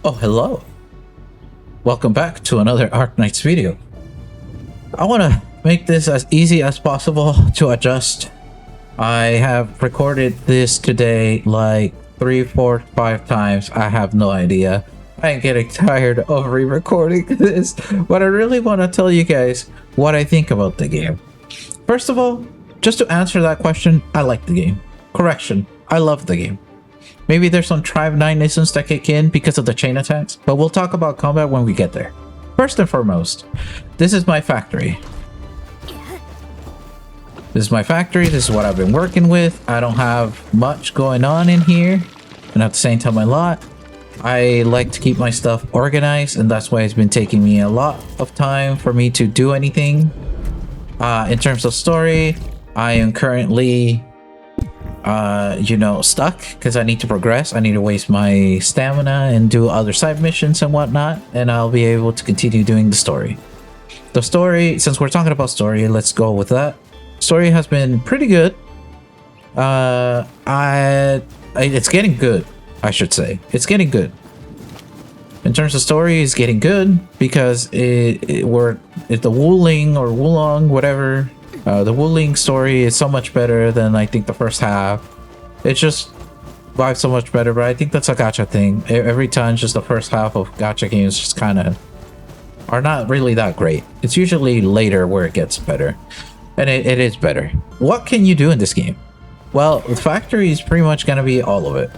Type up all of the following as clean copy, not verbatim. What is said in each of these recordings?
Oh, hello. Welcome back to another Arknights video. I want to make this as easy as possible to adjust. I have recorded this today like 3, 4, 5 times. I have no idea. I'm getting tired of re-recording this, but I really want to tell you guys what I think about the game. First of all, just to answer that question, I like the game. Correction, I love the game. Maybe there's some Tribe 9-isms that kick in because of the chain attacks, but we'll talk about combat when we get there. First and foremost, this is my factory. This is my factory, this is what I've been working with. I don't have much going on in here, and at the same time a lot. I like to keep my stuff organized, and that's why it's been taking me a lot of time for me to do anything. In terms of story, I am currently stuck because I need to progress. I need to waste my stamina and do other side missions and whatnot, and I'll be able to continue doing the story. The story, since we're talking about story, let's go with that. Story has been pretty good. It's getting good, I should say. It's getting good. In terms of story, it's getting good because it's the Wuling or Wulong, whatever. The Wuling story is so much better than I think the first half. It's just vibes so much better, but I think that's a gacha thing. Every time, just the first half of gacha games just kind of are not really that great. It's usually later where it gets better, and it is better. What can you do in this game? Well, the factory is pretty much going to be all of it.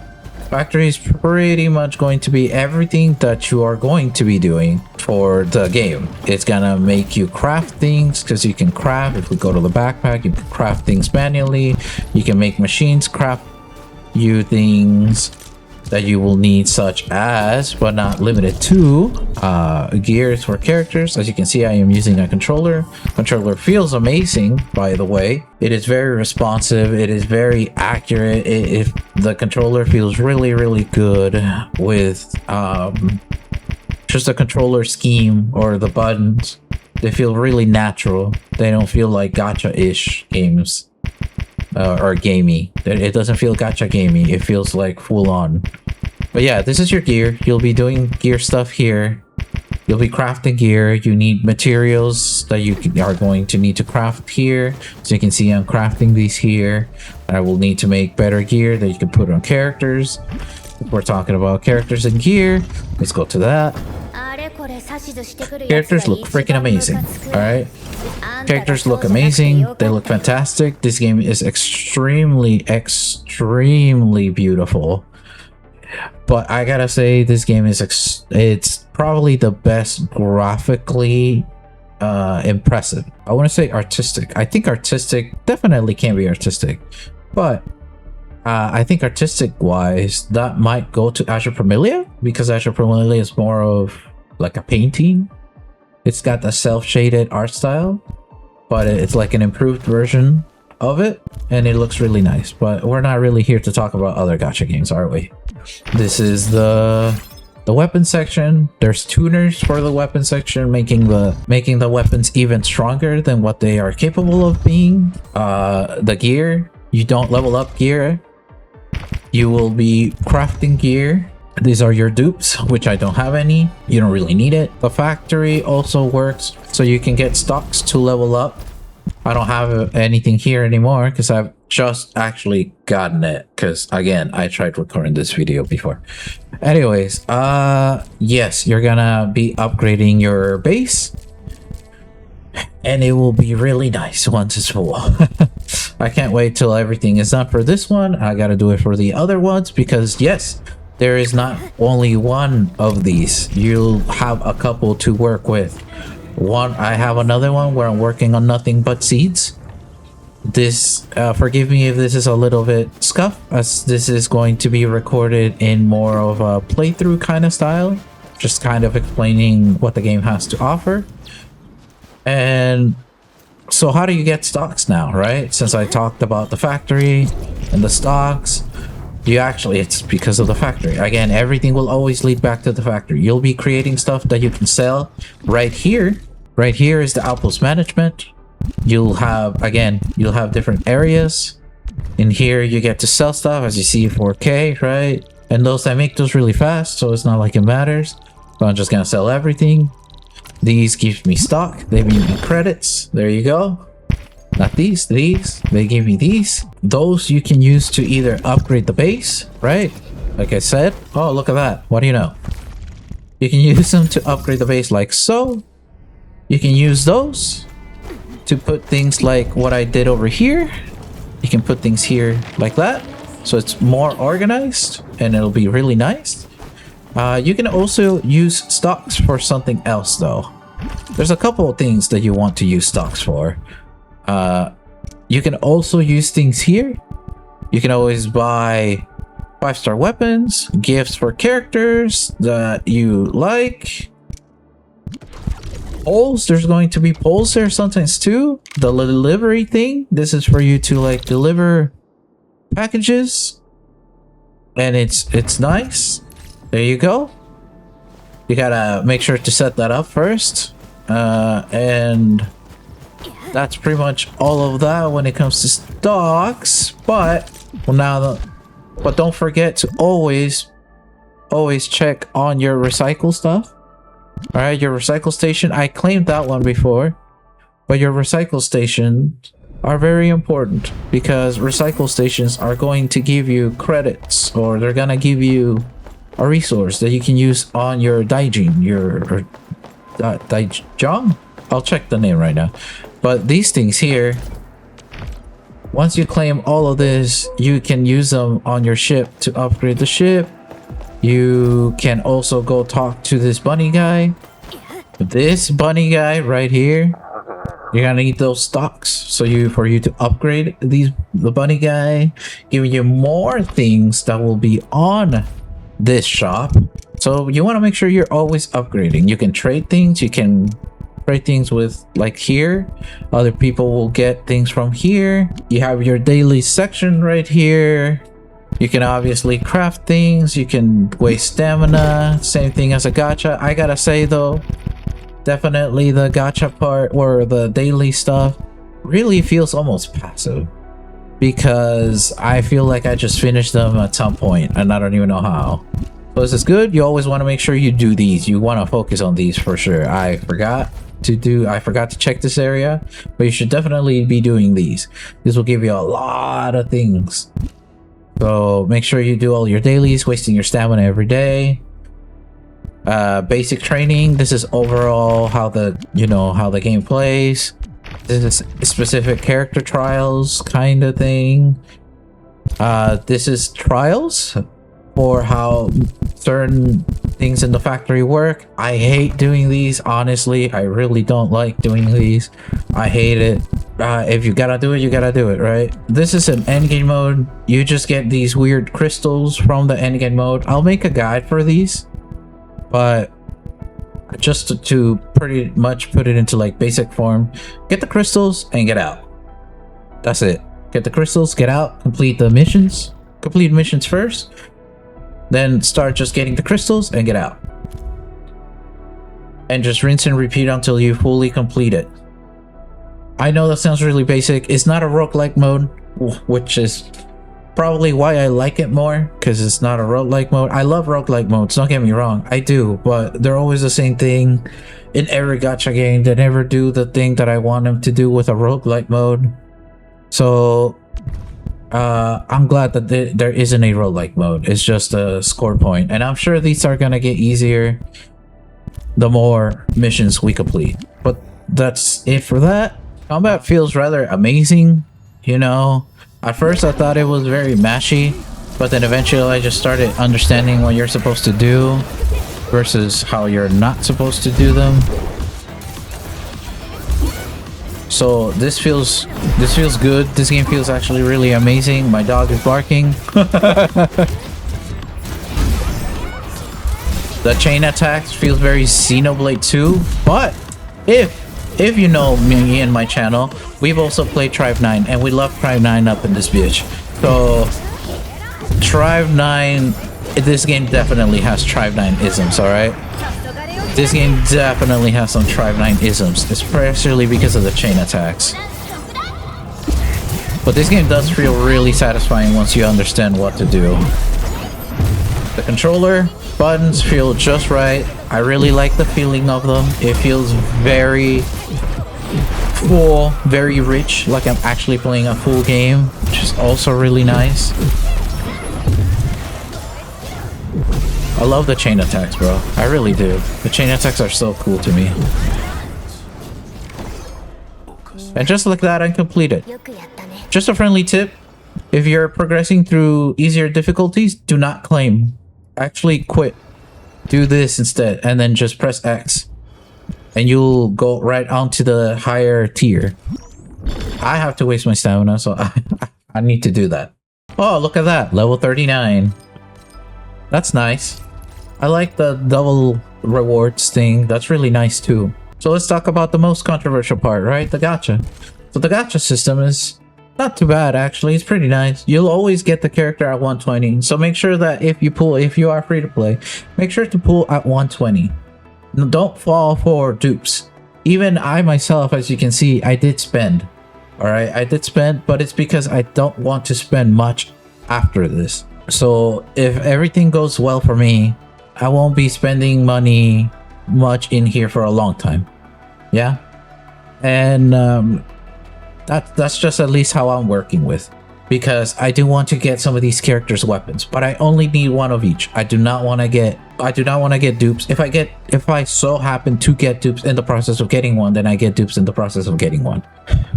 Factory is pretty much going to be everything that you are going to be doing for the game. It's gonna make you craft things because you can craft. If we go to the backpack, you can craft things manually. You can make machines craft you things that you will need, such as, but not limited to, gears for characters. As you can see, I am using a controller. Controller feels amazing, by the way. It is very responsive. It is very accurate. If the controller feels really good with just the controller scheme or the buttons. They feel really natural. They don't feel like gacha-ish games. Or gamey. It doesn't feel gacha gamey. It feels like full on. But yeah, this is your gear. You'll be doing gear stuff here. You'll be crafting gear. You need materials that you are going to need to craft here. So you can see I'm crafting these here. I will need to make better gear that you can put on characters. If we're talking about characters and gear, let's go to that. Characters look freaking amazing. Alright? Characters look amazing. They look fantastic. This game is extremely beautiful. But I gotta say, this game is it's probably the best graphically impressive. I want to say artistic. I think artistic definitely can be artistic, but I think artistic wise that might go to Azure Familia, because Azure Familia is more of like a painting. It's got the self-shaded art style, but it's like an improved version of it, and it looks really nice. But we're not really here to talk about other gacha games, are we? This is the weapon section. There's tuners for the weapon section, making the weapons even stronger than what they are capable of being. The gear, you don't level up gear. You will be crafting gear. These are your dupes, which I don't have any. You don't really need it. The factory also works, so you can get stocks to level up. I don't have anything here anymore because I've just actually gotten it, because again, I tried recording this video before. Anyways, yes, you're gonna be upgrading your base, and it will be really nice once it's full. I can't wait till everything is done for this one. I gotta do it for the other ones, because yes, there is not only one of these. You'll have a couple to work with. I have another one where I'm working on nothing but seeds. This, forgive me if this is a little bit scuffed, as this is going to be recorded in more of a playthrough kind of style, just kind of explaining what the game has to offer. And so how do you get stocks now, right? Since I talked about the factory and the stocks, it's because of the factory. Again, everything will always lead back to the factory. You'll be creating stuff that you can sell right here. Right here is the outpost management. You'll have different areas. In here, you get to sell stuff, as you see, 4K, right? and those that make those really fast, so it's not like it matters. So I'm just gonna sell everything. These give me stock, they give me credits. There you go. Not these, they give me these. Those you can use to either upgrade the base, right? Like I said. Oh, look at that. What do you know? You can use them to upgrade the base like so. You can use those to put things like what I did over here. You can put things here like that. So it's more organized and it'll be really nice. You can also use stocks for something else though. There's a couple of things that you want to use stocks for. You can also use things here. You can always buy 5-star weapons, gifts for characters that you like. Polls, there's going to be polls there sometimes too. The delivery thing, this is for you to like deliver packages, and it's nice. There you go. You gotta make sure to set that up first, and that's pretty much all of that when it comes to stocks. But but don't forget to always check on your recycle stuff. All right, your recycle station. I claimed that one before, but your recycle stations are very important because recycle stations are going to give you credits, or they're gonna give you a resource that you can use on your Daijin, your Daijang. I'll check the name right now. But these things here, once you claim all of this, you can use them on your ship to upgrade the ship. You can also go talk to this bunny guy. This bunny guy right here. You're gonna need those stocks for you to upgrade the bunny guy, giving you more things that will be on this shop. So you want to make sure you're always upgrading. You can trade things. You can trade things with like here. Other people will get things from here. You have your daily section right here. You can obviously craft things. You can waste stamina. Same thing as a gacha. I gotta say though, definitely the gacha part or the daily stuff really feels almost passive, because I feel like I just finished them at some point and I don't even know how. So this is good. You always want to make sure you do these. You want to focus on these for sure. I forgot to check this area, but you should definitely be doing these. This will give you a lot of things. So make sure you do all your dailies, wasting your stamina every day. Basic training. This is overall how the game plays. This is specific character trials kind of thing. This is trials for how certain things in the factory work. I hate doing these, honestly. I really don't like doing these. I hate it. If you gotta do it, you gotta do it, right? This is an endgame mode. You just get these weird crystals from the endgame mode. I'll make a guide for these, but just to pretty much put it into like basic form, get the crystals and get out. That's it. Get the crystals, get out, complete missions first, then start just getting the crystals and get out, and just rinse and repeat until you fully complete it. I know that sounds really basic. It's not a roguelike mode, which is probably why I like it more, because it's not a roguelike mode. I love roguelike modes, don't get me wrong, I do, but they're always the same thing in every gacha game. They never do the thing that I want them to do with a roguelike mode. So I'm glad that there isn't a roguelike mode. It's just a score point, and I'm sure these are gonna get easier the more missions we complete. But that's it for that. Combat feels rather amazing, you know. At first I thought it was very mashy, but then eventually I just started understanding what you're supposed to do versus how you're not supposed to do them. So this feels good. This game feels actually really amazing. My dog is barking. The chain attacks feels very Xenoblade 2, but if you know me and my channel, we've also played Tribe 9, and we love Tribe 9 up in this bitch. So Tribe 9, this game definitely has Tribe 9 isms, alright? This game definitely has some Tribe 9 isms, especially because of the chain attacks. But this game does feel really satisfying once you understand what to do. The controller buttons feel just right. I really like the feeling of them. It feels very full, very rich, like I'm actually playing a full game, which is also really nice. I love the chain attacks, bro. I really do. The chain attacks are so cool to me. And just like that, I completed. Just a friendly tip. If you're progressing through easier difficulties, do not claim. Actually quit. Do this instead, and then just press X. And you'll go right onto the higher tier. I have to waste my stamina, so I need to do that. Oh, look at that. Level 39. That's nice. I like the double rewards thing. That's really nice too. So let's talk about the most controversial part, right? The gacha. So the gacha system is not too bad, actually. It's pretty nice. You'll always get the character at 120. So make sure that if you are free to play, make sure to pull at 120. Don't fall for dupes. Even I myself, as you can see, I did spend. Alright, I did spend, but it's because I don't want to spend much after this. So if everything goes well for me, I won't be spending money much in here for a long time. Yeah? And that's just at least how I'm working with. Because I do want to get some of these characters' weapons, but I only need one of each. I do not want to get dupes. If I so happen to get dupes in the process of getting one, then I get dupes in the process of getting one.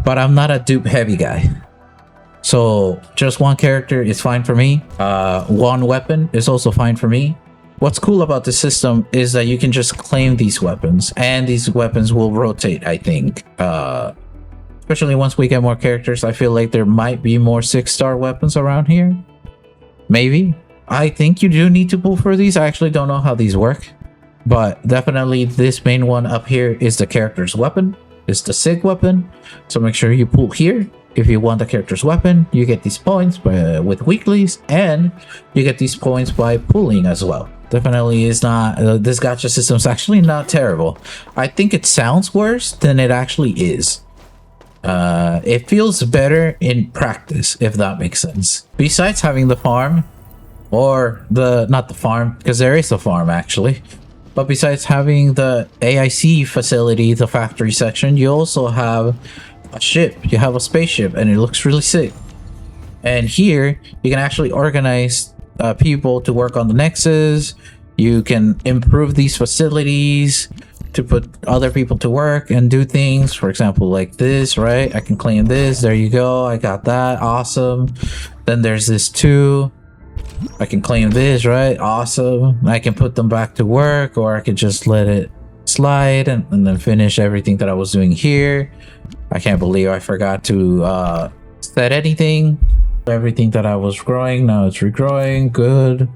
But I'm not a dupe heavy guy. So just one character is fine for me. One weapon is also fine for me. What's cool about the system is that you can just claim these weapons, and these weapons will rotate, I think. Especially once we get more characters, I feel like there might be more 6-star weapons around here. Maybe. I think you do need to pull for these. I actually don't know how these work. But definitely this main one up here is the character's weapon. It's the SIG weapon. So make sure you pull here. If you want the character's weapon, you get these points with weeklies, and you get these points by pulling as well. Definitely is not, this gacha system is actually not terrible. I think it sounds worse than it actually is. It feels better in practice, if that makes sense. Besides having the farm, or not the farm, because there is a farm actually, but besides having the AIC facility, the factory section, you also have a ship. You have a spaceship, and it looks really sick. And here you can actually organize people to work on the nexus. You can improve these facilities to put other people to work and do things. For example, like this, right? I can claim this. There you go. I got that. Awesome. Then there's this too. I can claim this, right? Awesome. I can put them back to work, or I could just let it slide and then finish everything that I was doing here. I can't believe I forgot to set anything. Everything that I was growing, now it's regrowing. Good.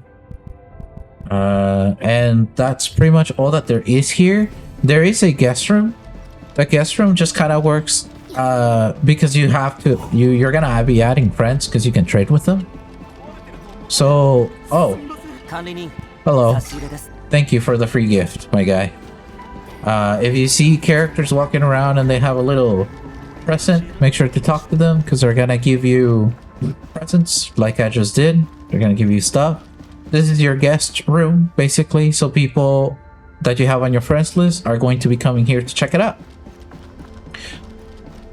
And that's pretty much all that there is here. There is a guest room. The guest room just kind of works because you have to, you're gonna be adding friends because you can trade with them. So, oh, hello. Thank you for the free gift, my guy. If you see characters walking around and they have a little present, make sure to talk to them because they're gonna give you presents like I just did. They're gonna give you stuff. This is your guest room, basically, so people that you have on your friends list are going to be coming here to check it out.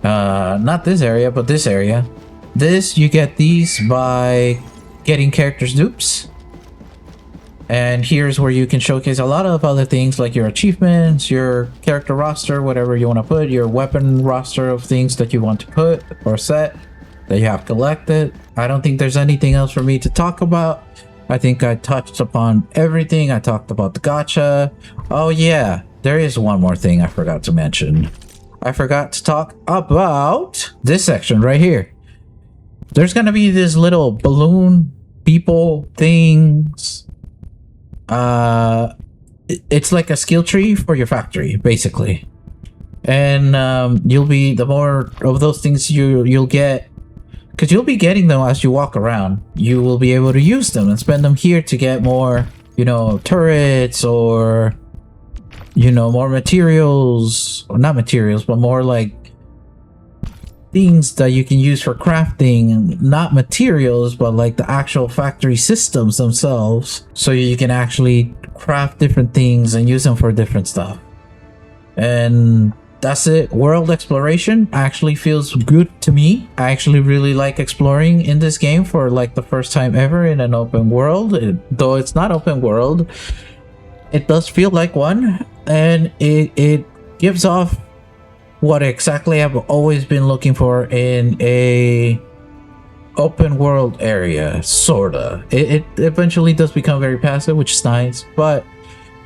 Not this area, but this area. This, you get these by getting characters dupes. And here's where you can showcase a lot of other things like your achievements, your character roster, whatever you want to put, your weapon roster of things that you want to put or set that you have collected. I don't think there's anything else for me to talk about. I think I touched upon everything. I talked about the gacha. Oh yeah, there is one more thing I forgot to mention. I forgot to talk about this section right here. There's gonna be this little balloon people things. It's like a skill tree for your factory, basically. And you'll be, the more of those things you'll get, because you'll be getting them as you walk around, you will be able to use them and spend them here to get more, you know, turrets, or, you know, more materials, or not materials, but more like things that you can use for crafting, not materials, but like the actual factory systems themselves, so you can actually craft different things and use them for different stuff. And that's it. World exploration actually feels good to me. I actually really like exploring in this game for like the first time ever in an open world. Though it's not open world, it does feel like one, and it gives off what exactly I've always been looking for in a open world area, sorta. It eventually does become very passive, which is nice, but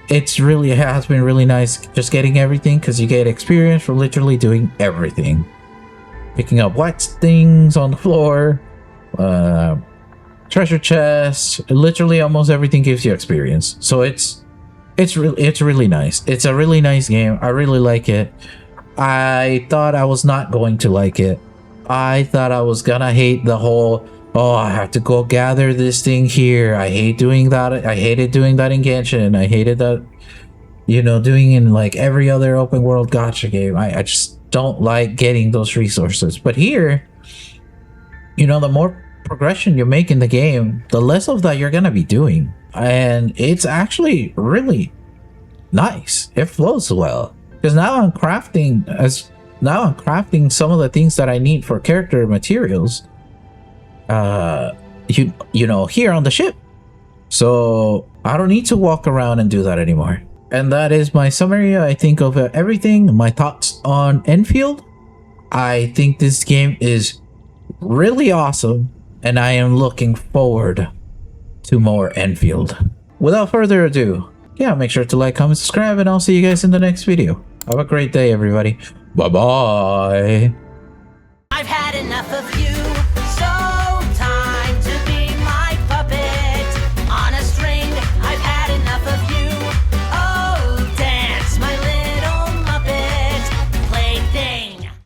it has been really nice just getting everything, because you get experience for literally doing everything. Picking up white things on the floor, treasure chests, literally almost everything gives you experience. So it's really nice. It's a really nice game. I really like it. I thought I was not going to like it. I thought I was gonna hate the whole, oh, I have to go gather this thing here. I hate doing that. I hated doing that in Genshin. I hated that, you know, doing in like every other open world gacha game. I just don't like getting those resources. But here, you know, the more progression you make in the game, the less of that you're gonna be doing. And it's actually really nice. It flows well. Because now I'm crafting some of the things that I need for character materials. You know, here on the ship. So I don't need to walk around and do that anymore. And that is my summary, I think, of everything. My thoughts on Endfield. I think this game is really awesome, and I am looking forward to more Endfield. Without further ado, yeah, make sure to like, comment, subscribe, and I'll see you guys in the next video. Have a great day, everybody. Bye-bye. I've had enough of you.